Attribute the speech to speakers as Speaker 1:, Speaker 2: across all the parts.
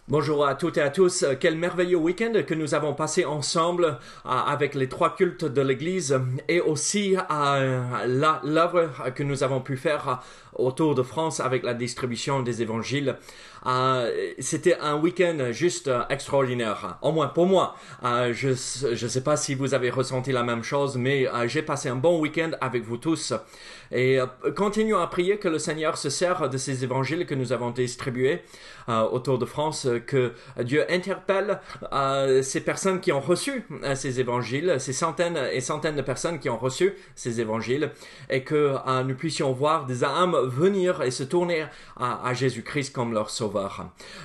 Speaker 1: Bonjour à toutes et à tous. Quel merveilleux week-end que nous avons passé ensemble avec les trois cultes de l'Église et aussi l'œuvre que nous avons pu faire autour de France avec la distribution des évangiles. C'était un week-end juste extraordinaire, au moins pour moi. Je ne sais pas si vous avez ressenti la même chose, mais j'ai passé un bon week-end avec vous tous. Et continuons à prier que le Seigneur se sert de ces évangiles que nous avons distribués autour de France, que Dieu interpelle ces personnes qui ont reçu ces évangiles, ces centaines et centaines de personnes qui ont reçu ces évangiles, et que nous puissions voir des âmes venir et se tourner à Jésus-Christ comme leur sauveur.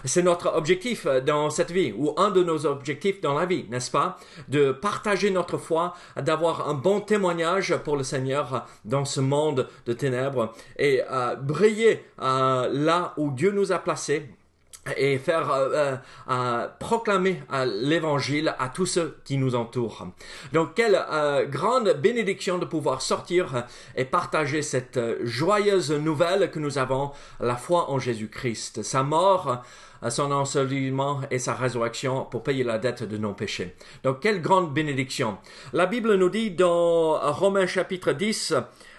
Speaker 1: C'est notre objectif dans cette vie, ou un de nos objectifs dans la vie, n'est-ce pas? De partager notre foi, d'avoir un bon témoignage pour le Seigneur dans ce monde de ténèbres et briller là où Dieu nous a placés et faire proclamer l'évangile à tous ceux qui nous entourent. Donc, quelle grande bénédiction de pouvoir sortir et partager cette joyeuse nouvelle que nous avons, la foi en Jésus-Christ, sa mort, son ensevelissement et sa résurrection pour payer la dette de nos péchés. Donc, quelle grande bénédiction. La Bible nous dit dans Romains chapitre 10,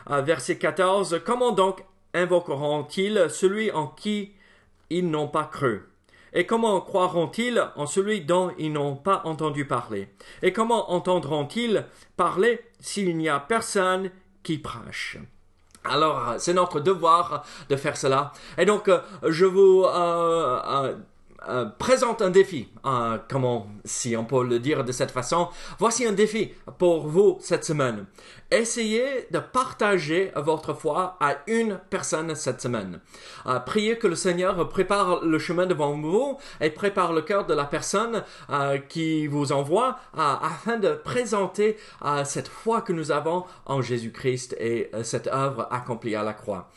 Speaker 1: verset 14, « Comment donc invoqueront-ils celui en qui ils n'ont pas cru? Et comment croiront-ils en celui dont ils n'ont pas entendu parler? Et comment entendront-ils parler s'il n'y a personne qui prêche? » Alors, c'est notre devoir de faire cela. Et donc, je vous présente un défi, si on peut le dire de cette façon. Voici un défi pour vous cette semaine. Essayez de partager votre foi à une personne cette semaine. Priez que le Seigneur prépare le chemin devant vous et prépare le cœur de la personne qui vous envoie afin de présenter cette foi que nous avons en Jésus-Christ et cette œuvre accomplie à la croix.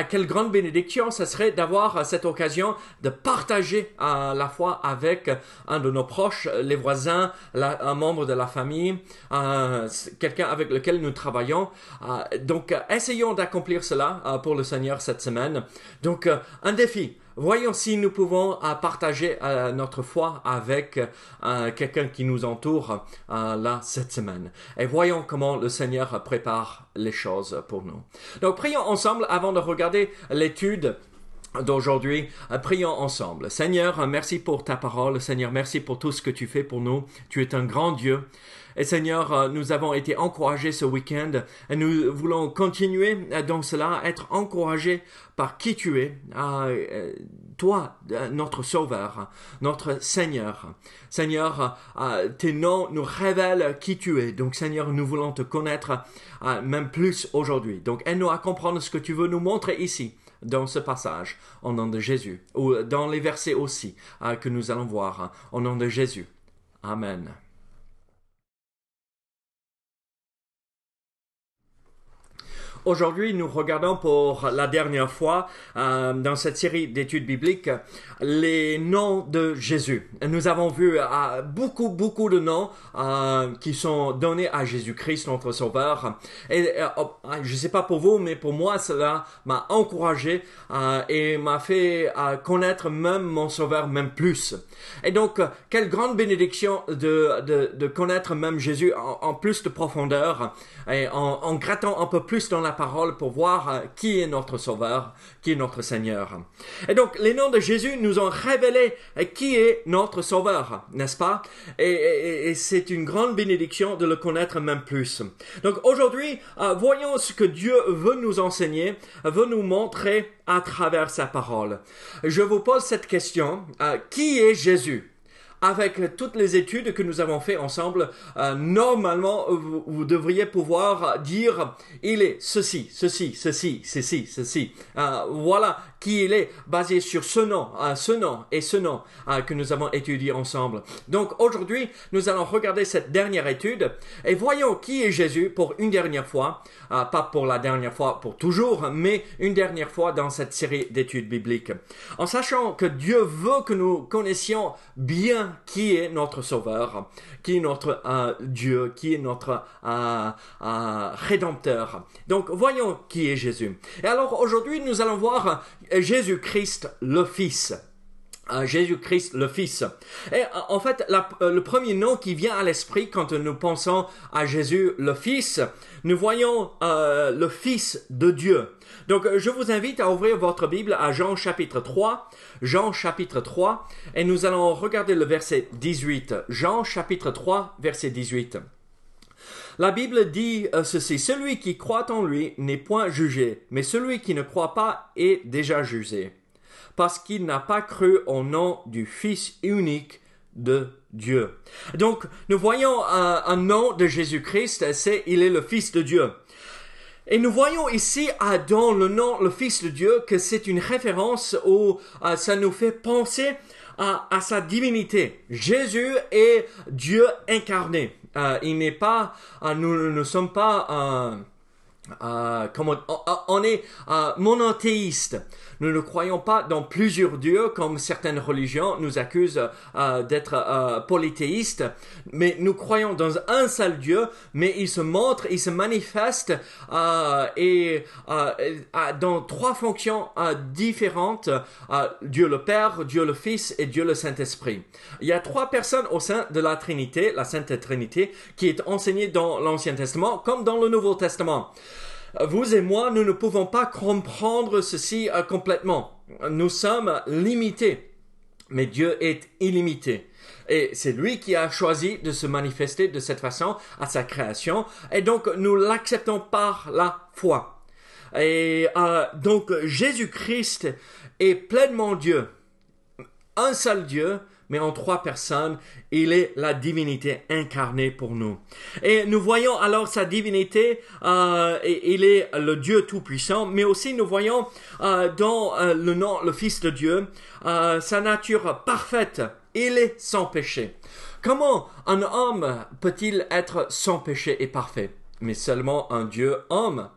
Speaker 1: Quelle grande bénédiction ce serait d'avoir cette occasion de partager la foi avec un de nos proches, les voisins, un membre de la famille, quelqu'un avec lequel nous travaillons. Donc, essayons d'accomplir cela pour le Seigneur cette semaine. Donc, un défi. Voyons si nous pouvons partager notre foi avec quelqu'un qui nous entoure là cette semaine. Et voyons comment le Seigneur prépare les choses pour nous. Donc, prions ensemble avant de regarder l'étude d'aujourd'hui. Prions ensemble. Seigneur, merci pour ta parole. Seigneur, merci pour tout ce que tu fais pour nous. Tu es un grand Dieu. Et Seigneur, nous avons été encouragés ce week-end et nous voulons continuer dans cela, être encouragés par qui tu es, toi, notre Sauveur, notre Seigneur. Seigneur, tes noms nous révèlent qui tu es. Donc Seigneur, nous voulons te connaître même plus aujourd'hui. Donc aide-nous à comprendre ce que tu veux nous montrer ici, dans ce passage, au nom de Jésus, ou dans les versets aussi que nous allons voir, au nom de Jésus. Amen. Aujourd'hui, nous regardons pour la dernière fois dans cette série d'études bibliques les noms de Jésus. Nous avons vu beaucoup de noms qui sont donnés à Jésus-Christ, notre Sauveur. Et je ne sais pas pour vous, mais pour moi, cela m'a encouragé et m'a fait connaître même mon Sauveur, même plus. Et donc, quelle grande bénédiction de connaître même Jésus en plus de profondeur et en grattant un peu plus dans la parole pour voir qui est notre Sauveur, qui est notre Seigneur. Et donc, les noms de Jésus nous ont révélé qui est notre Sauveur, n'est-ce pas? Et c'est une grande bénédiction de le connaître même plus. Donc, aujourd'hui, voyons ce que Dieu veut nous enseigner, veut nous montrer à travers sa parole. Je vous pose cette question, qui est Jésus? Avec toutes les études que nous avons fait ensemble, normalement, vous devriez pouvoir dire, il est ceci. Voilà qui il est, basé sur ce nom et ce nom que nous avons étudié ensemble. Donc aujourd'hui, nous allons regarder cette dernière étude et voyons qui est Jésus pour une dernière fois, pas pour la dernière fois, pour toujours, mais une dernière fois dans cette série d'études bibliques. En sachant que Dieu veut que nous connaissions bien qui est notre Sauveur, qui est notre Dieu, qui est notre Rédempteur. Donc, voyons qui est Jésus. Et alors, aujourd'hui, nous allons voir Jésus-Christ, le Fils. Jésus-Christ le Fils. Et en fait, le premier nom qui vient à l'esprit quand nous pensons à Jésus le Fils, nous voyons le Fils de Dieu. Donc, je vous invite à ouvrir votre Bible à Jean chapitre 3, et nous allons regarder le verset 18. Jean chapitre 3, verset 18. La Bible dit ceci: « Celui qui croit en lui n'est point jugé, mais celui qui ne croit pas est déjà jugé, parce qu'il n'a pas cru au nom du Fils unique de Dieu. » Donc, nous voyons un nom de Jésus-Christ, c'est « Il est le Fils de Dieu ». Et nous voyons ici, dans le nom, le Fils de Dieu, que c'est une référence où ça nous fait penser à sa divinité. Jésus est Dieu incarné. Il n'est pas, nous ne sommes pas, on est monothéiste. Nous ne croyons pas dans plusieurs dieux comme certaines religions nous accusent d'être polythéistes, mais nous croyons dans un seul Dieu, mais il se montre, il se manifeste dans trois fonctions différentes, Dieu le Père, Dieu le Fils et Dieu le Saint-Esprit. Il y a trois personnes au sein de la Trinité, la Sainte Trinité, qui est enseignée dans l'Ancien Testament comme dans le Nouveau Testament. Vous et moi, nous ne pouvons pas comprendre ceci complètement. Nous sommes limités, mais Dieu est illimité. Et c'est lui qui a choisi de se manifester de cette façon à sa création. Et donc, nous l'acceptons par la foi. Et donc, Jésus-Christ est pleinement Dieu. Un seul Dieu, mais en trois personnes, il est la divinité incarnée pour nous. Et nous voyons alors sa divinité, il est le Dieu tout-puissant, mais aussi nous voyons dans le nom, le Fils de Dieu, sa nature parfaite. Il est sans péché. Comment un homme peut-il être sans péché et parfait? Mais seulement un Dieu homme.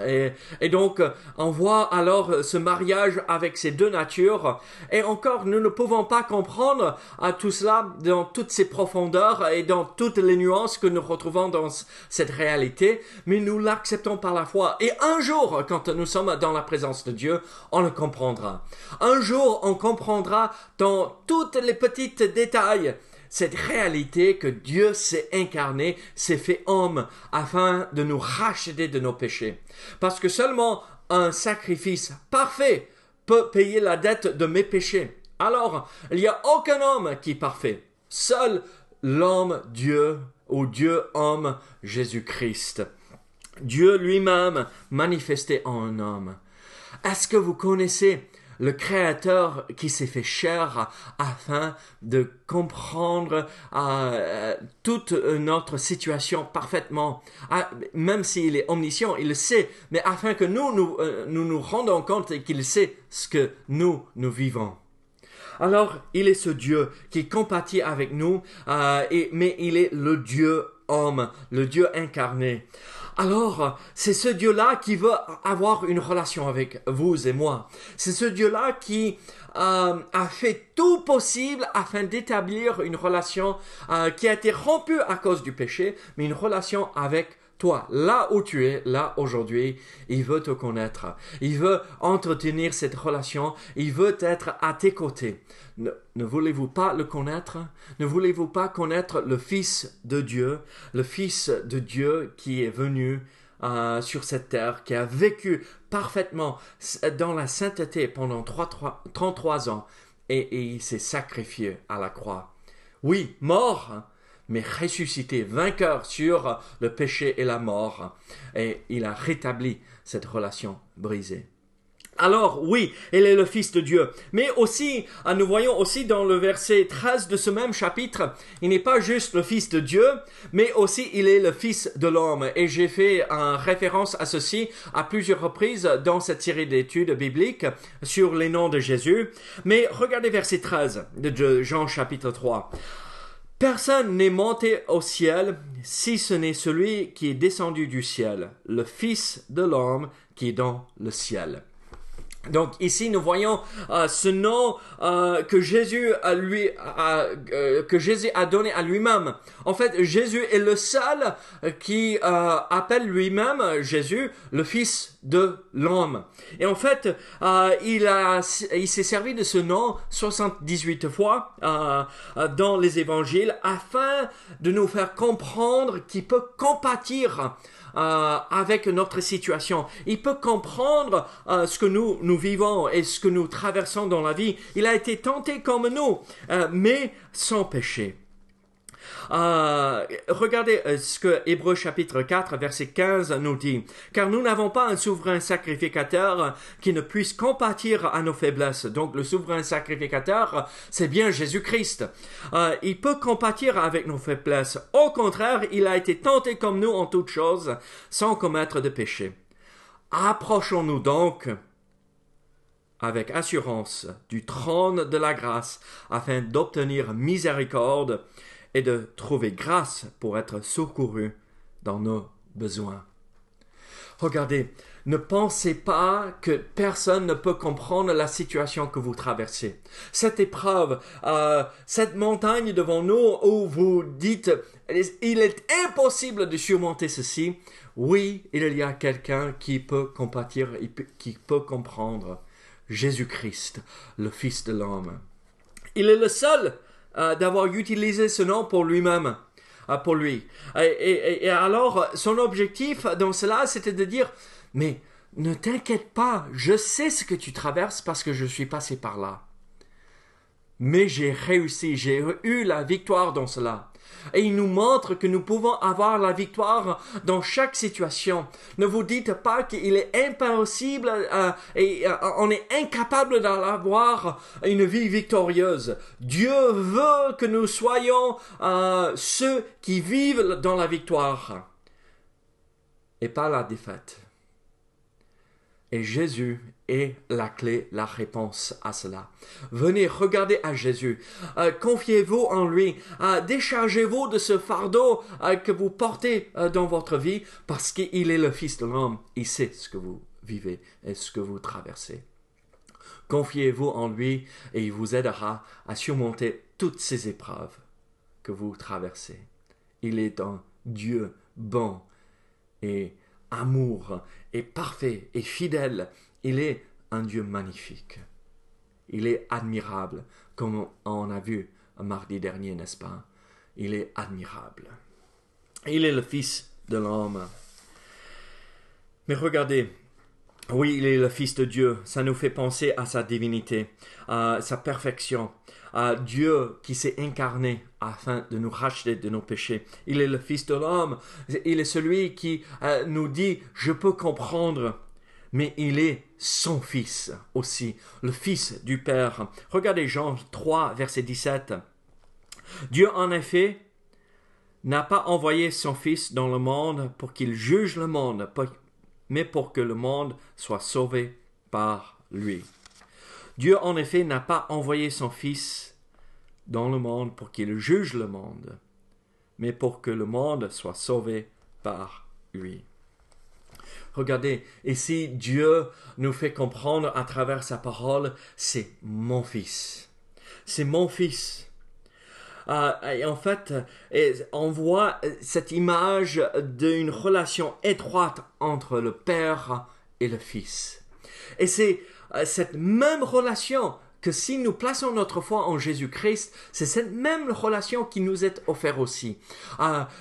Speaker 1: Et donc, on voit alors ce mariage avec ces deux natures. Et encore, nous ne pouvons pas comprendre tout cela dans toutes ses profondeurs et dans toutes les nuances que nous retrouvons dans cette réalité, mais nous l'acceptons par la foi. Et un jour, quand nous sommes dans la présence de Dieu, on le comprendra. Un jour, on comprendra dans toutes les petites détails cette réalité que Dieu s'est incarné, s'est fait homme, afin de nous racheter de nos péchés. Parce que seulement un sacrifice parfait peut payer la dette de mes péchés. Alors, il n'y a aucun homme qui est parfait. Seul l'homme Dieu, ou Dieu homme, Jésus-Christ. Dieu lui-même manifesté en un homme. Est-ce que vous connaissez le Créateur qui s'est fait chair afin de comprendre toute notre situation parfaitement, même s'il est omniscient, il le sait, mais afin que nous rendons compte qu'il sait ce que nous vivons. Alors, il est ce Dieu qui compatit avec nous, mais il est le Dieu homme, le Dieu incarné. Alors, c'est ce Dieu-là qui veut avoir une relation avec vous et moi. C'est ce Dieu-là qui a fait tout possible afin d'établir une relation qui a été rompue à cause du péché, mais une relation avec toi. Là où tu es, là aujourd'hui, il veut te connaître. Il veut entretenir cette relation. Il veut être à tes côtés. Ne voulez-vous pas le connaître? Ne voulez-vous pas connaître le Fils de Dieu? Le Fils de Dieu qui est venu sur cette terre, qui a vécu parfaitement dans la sainteté pendant 33 ans et il s'est sacrifié à la croix. Oui, mort, mais ressuscité, vainqueur sur le péché et la mort. Et il a rétabli cette relation brisée. Alors, oui, il est le Fils de Dieu. Mais aussi, nous voyons aussi dans le verset 13 de ce même chapitre, il n'est pas juste le Fils de Dieu, mais aussi il est le Fils de l'homme. Et j'ai fait référence à ceci à plusieurs reprises dans cette série d'études bibliques sur les noms de Jésus. Mais regardez verset 13 de Jean chapitre 3. Personne n'est monté au ciel si ce n'est celui qui est descendu du ciel, le Fils de l'homme qui est dans le ciel. Donc ici nous voyons ce nom que Jésus a donné à lui-même. En fait, Jésus est le seul qui appelle lui-même Jésus le Fils de l'homme. Et en fait, il s'est servi de ce nom 78 fois dans les évangiles afin de nous faire comprendre qu'il peut compatir avec notre situation. Il peut comprendre ce que nous vivons et ce que nous traversons dans la vie. Il a été tenté comme nous, mais sans péché. Regardez ce que Hébreux chapitre 4 verset 15 nous dit. Car nous n'avons pas un souverain sacrificateur qui ne puisse compatir à nos faiblesses. Donc le souverain sacrificateur, c'est bien Jésus-Christ. Il peut compatir avec nos faiblesses. Au contraire, il a été tenté comme nous en toutes choses, sans commettre de péché. Approchons-nous donc avec assurance du trône de la grâce, afin d'obtenir miséricorde et de trouver grâce pour être secouru dans nos besoins. Regardez, ne pensez pas que personne ne peut comprendre la situation que vous traversez. Cette épreuve, cette montagne devant nous où vous dites « il est impossible de surmonter ceci », oui, il y a quelqu'un qui peut compatir, qui peut comprendre. Jésus-Christ, le Fils de l'homme. Il est le seul d'avoir utilisé ce nom pour lui-même, pour lui. Et alors, son objectif dans cela, c'était de dire, mais ne t'inquiète pas, je sais ce que tu traverses parce que je suis passé par là. Mais j'ai réussi, j'ai eu la victoire dans cela. Et il nous montre que nous pouvons avoir la victoire dans chaque situation. Ne vous dites pas qu'il est impossible et on est incapable d'avoir une vie victorieuse. Dieu veut que nous soyons ceux qui vivent dans la victoire et pas la défaite. Et Jésus est la clé, la réponse à cela. Venez, regardez à Jésus. Confiez-vous en lui. Déchargez-vous de ce fardeau que vous portez dans votre vie parce qu'il est le Fils de l'homme. Il sait ce que vous vivez et ce que vous traversez. Confiez-vous en lui et il vous aidera à surmonter toutes ces épreuves que vous traversez. Il est un Dieu bon et amour est parfait et fidèle. Il est un Dieu magnifique. Il est admirable, comme on a vu mardi dernier, n'est-ce pas? Il est admirable. Il est le Fils de l'homme. Mais regardez, oui, il est le Fils de Dieu. Ça nous fait penser à sa divinité, à sa perfection, à Dieu qui s'est incarné afin de nous racheter de nos péchés. Il est le Fils de l'homme. Il est celui qui nous dit « je peux comprendre ». Mais il est son Fils aussi, le Fils du Père. Regardez Jean 3, verset 17. Dieu, en effet, n'a pas envoyé son Fils dans le monde pour qu'il juge le monde, mais pour que le monde soit sauvé par lui. Dieu, en effet, n'a pas envoyé son Fils dans le monde pour qu'il juge le monde, mais pour que le monde soit sauvé par lui. Regardez, ici, Dieu nous fait comprendre à travers sa parole, c'est mon Fils. C'est mon Fils. Et en fait, on voit cette image d'une relation étroite entre le Père et le Fils. Et c'est cette même relation que si nous plaçons notre foi en Jésus-Christ, c'est cette même relation qui nous est offerte aussi.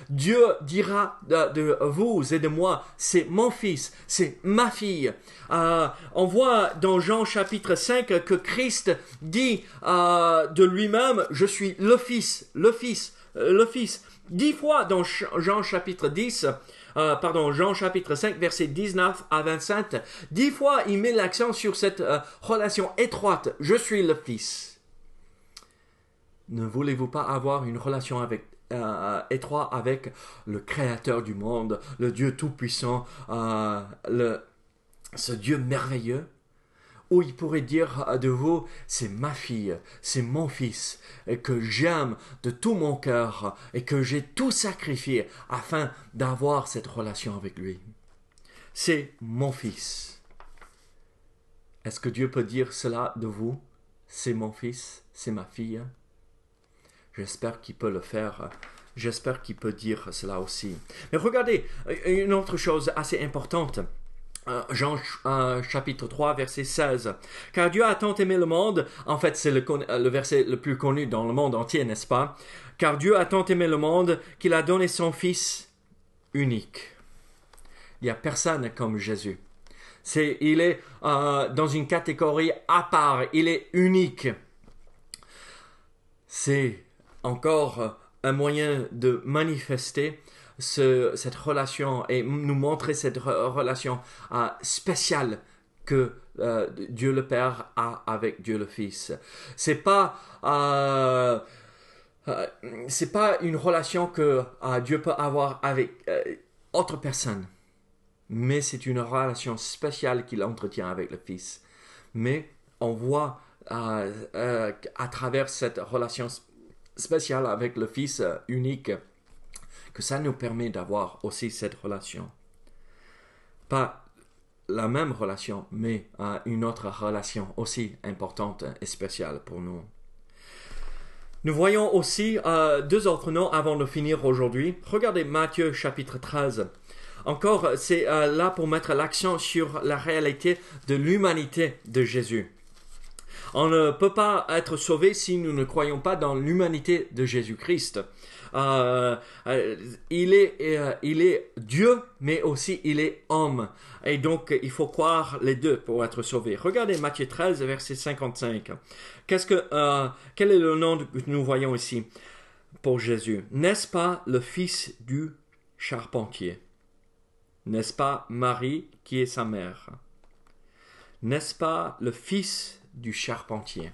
Speaker 1: Dieu dira de vous et de moi, c'est mon fils, c'est ma fille. On voit dans Jean chapitre 5 que Christ dit de lui-même, je suis le fils, le fils, le fils. 10 fois dans Jean chapitre 5, verset 19 à 27, 10 fois il met l'accent sur cette relation étroite. Je suis le Fils. Ne voulez-vous pas avoir une relation étroite avec le Créateur du monde, le Dieu Tout-Puissant, ce Dieu merveilleux? Où il pourrait dire de vous, c'est ma fille, c'est mon fils, et que j'aime de tout mon cœur, et que j'ai tout sacrifié afin d'avoir cette relation avec lui. C'est mon fils. Est-ce que Dieu peut dire cela de vous? C'est mon fils, c'est ma fille. J'espère qu'il peut le faire. J'espère qu'il peut dire cela aussi. Mais regardez, une autre chose assez importante. Jean chapitre 3, verset 16. Car Dieu a tant aimé le monde, en fait c'est le verset le plus connu dans le monde entier, n'est-ce pas? Car Dieu a tant aimé le monde qu'il a donné son Fils unique. Il n'y a personne comme Jésus. Il est dans une catégorie à part, il est unique. C'est encore un moyen de manifester cette relation et nous montrer cette relation spéciale que Dieu le Père a avec Dieu le Fils. C'est pas une relation que Dieu peut avoir avec autre personne, mais c'est une relation spéciale qu'il entretient avec le Fils. Mais on voit à travers cette relation spéciale avec le Fils unique que ça nous permet d'avoir aussi cette relation. Pas la même relation, mais une autre relation aussi importante et spéciale pour nous. Nous voyons aussi deux autres noms avant de finir aujourd'hui. Regardez Matthieu chapitre 13. Encore, c'est là pour mettre l'accent sur la réalité de l'humanité de Jésus. On ne peut pas être sauvé si nous ne croyons pas dans l'humanité de Jésus-Christ. Il est Dieu, mais aussi il est homme. Et donc, il faut croire les deux pour être sauvé. Regardez Matthieu 13, verset 55. Quel est le nom que nous voyons ici pour Jésus? N'est-ce pas le fils du charpentier? N'est-ce pas Marie qui est sa mère? N'est-ce pas le fils du charpentier?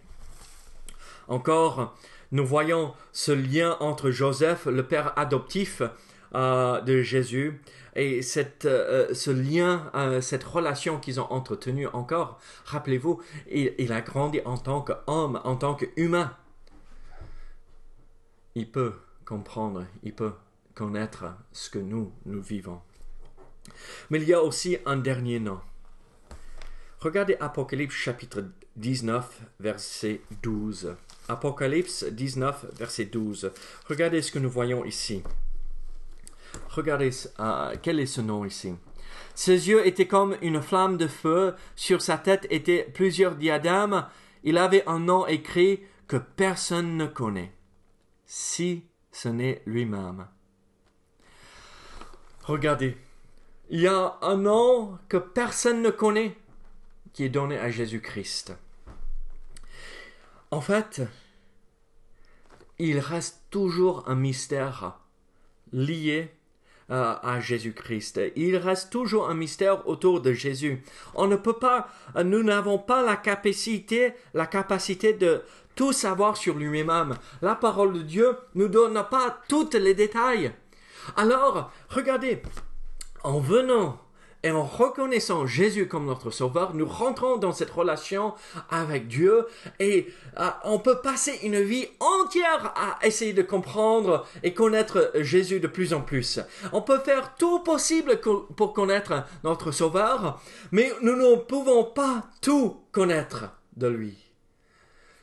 Speaker 1: Encore, nous voyons ce lien entre Joseph, le père adoptif de Jésus, et ce lien, cette relation qu'ils ont entretenue encore. Rappelez-vous, il a grandi en tant qu'homme, en tant qu'humain. Il peut comprendre, il peut connaître ce que nous vivons. Mais il y a aussi un dernier nom. Regardez Apocalypse chapitre 19, verset 12. Apocalypse 19, verset 12. Regardez ce que nous voyons ici. Regardez, quel est ce nom ici? Ses yeux étaient comme une flamme de feu, sur sa tête étaient plusieurs diadèmes, il avait un nom écrit que personne ne connaît, si ce n'est lui-même. Regardez, il y a un nom que personne ne connaît, qui est donné à Jésus-Christ. En fait, il reste toujours un mystère lié à Jésus-Christ. Il reste toujours un mystère autour de Jésus. Nous n'avons pas la capacité de tout savoir sur lui-même. La parole de Dieu ne nous donne pas tous les détails. Alors, regardez, en venant et en reconnaissant Jésus comme notre Sauveur, nous rentrons dans cette relation avec Dieu et on peut passer une vie entière à essayer de comprendre et connaître Jésus de plus en plus. On peut faire tout possible pour connaître notre Sauveur, mais nous ne pouvons pas tout connaître de lui.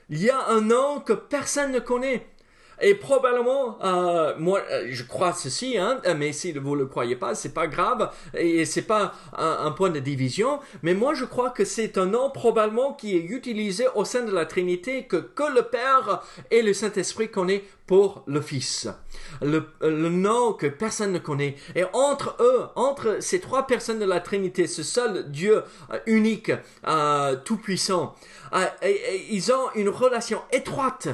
Speaker 1: Il y a un nom que personne ne connaît. Et probablement, moi, je crois ceci, mais si vous ne le croyez pas, c'est pas grave, et c'est pas un point de division, mais moi je crois que c'est un nom probablement qui est utilisé au sein de la Trinité que le Père et le Saint-Esprit connaissent pour le Fils. Le nom que personne ne connaît. Et entre ces trois personnes de la Trinité, ce seul Dieu unique, tout-puissant, ils ont une relation étroite,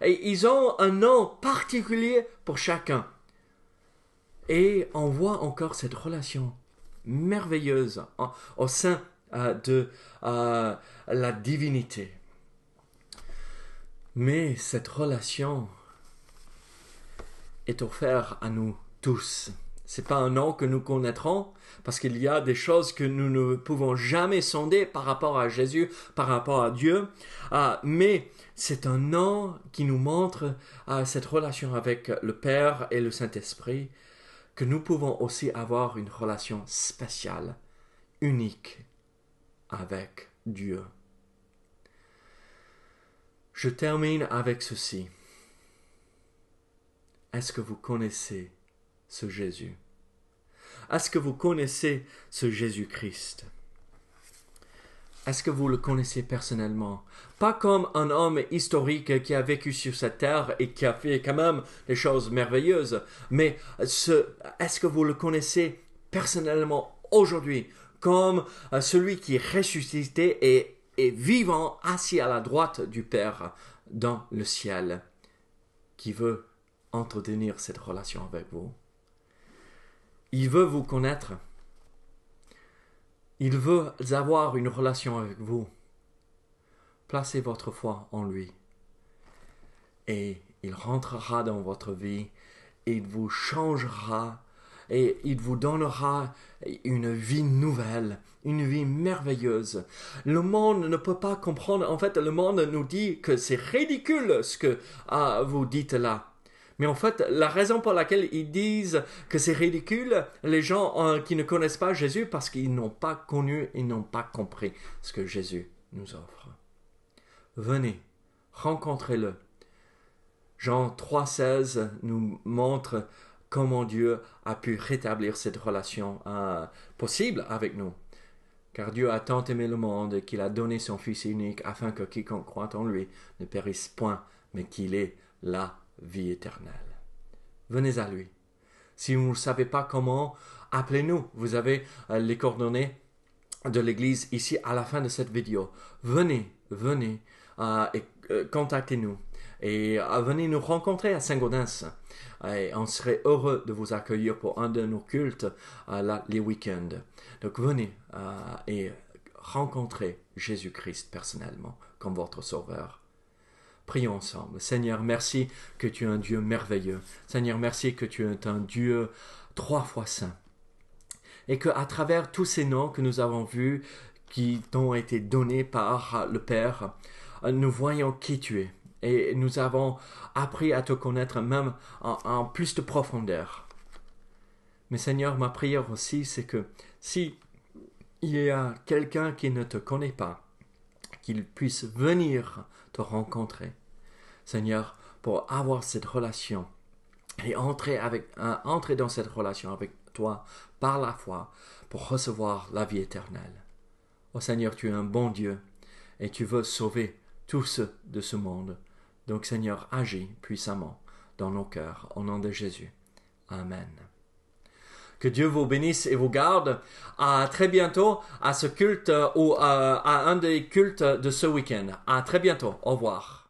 Speaker 1: ils ont un nom particulier pour chacun. Et on voit encore cette relation merveilleuse au sein de la divinité. Mais cette relation est offerte à nous tous. C'est pas un nom que nous connaîtrons, parce qu'il y a des choses que nous ne pouvons jamais sonder par rapport à Jésus, par rapport à Dieu, mais c'est un nom qui nous montre cette relation avec le Père et le Saint-Esprit, que nous pouvons aussi avoir une relation spéciale, unique avec Dieu. Je termine avec ceci. Est-ce que vous connaissez ce Jésus? Est-ce que vous connaissez ce Jésus-Christ? Est-ce que vous le connaissez personnellement? Pas comme un homme historique qui a vécu sur cette terre et qui a fait quand même des choses merveilleuses, mais est-ce que vous le connaissez personnellement aujourd'hui comme celui qui est ressuscité et est vivant, assis à la droite du Père dans le ciel, qui veut entretenir cette relation avec vous? Il veut vous connaître. Il veut avoir une relation avec vous. Placez votre foi en lui. Et il rentrera dans votre vie. Et il vous changera. Et il vous donnera une vie nouvelle. Une vie merveilleuse. Le monde ne peut pas comprendre. En fait, le monde nous dit que c'est ridicule ce que vous dites là. Mais en fait, la raison pour laquelle ils disent que c'est ridicule, les gens qui ne connaissent pas Jésus, parce qu'ils n'ont pas connu, ils n'ont pas compris ce que Jésus nous offre. Venez, rencontrez-le. Jean 3,16 nous montre comment Dieu a pu rétablir cette relation possible avec nous. Car Dieu a tant aimé le monde qu'il a donné son Fils unique afin que quiconque croit en lui ne périsse point, mais qu'il ait la vie éternelle. Venez à lui. Si vous ne savez pas comment, appelez-nous. Vous avez les coordonnées de l'église ici à la fin de cette vidéo. Venez et contactez-nous. Et venez nous rencontrer à Saint-Gaudens. Et on serait heureux de vous accueillir pour un de nos cultes les week-ends. Donc venez et rencontrez Jésus-Christ personnellement comme votre sauveur. Prions ensemble. Seigneur, merci que tu es un Dieu merveilleux. Seigneur, merci que tu es un Dieu 3 fois saint. Et qu'à travers tous ces noms que nous avons vus, qui t'ont été donnés par le Père, nous voyons qui tu es. Et nous avons appris à te connaître même en plus de profondeur. Mais Seigneur, ma prière aussi, c'est que si il y a quelqu'un qui ne te connaît pas, qu'il puisse venir te rencontrer, Seigneur, pour avoir cette relation et entrer dans cette relation avec toi par la foi pour recevoir la vie éternelle. Oh Seigneur, tu es un bon Dieu et tu veux sauver tous ceux de ce monde. Donc Seigneur, agis puissamment dans nos cœurs au nom de Jésus. Amen. Que Dieu vous bénisse et vous garde. À très bientôt à ce culte ou à un des cultes de ce week-end. À très bientôt. Au revoir.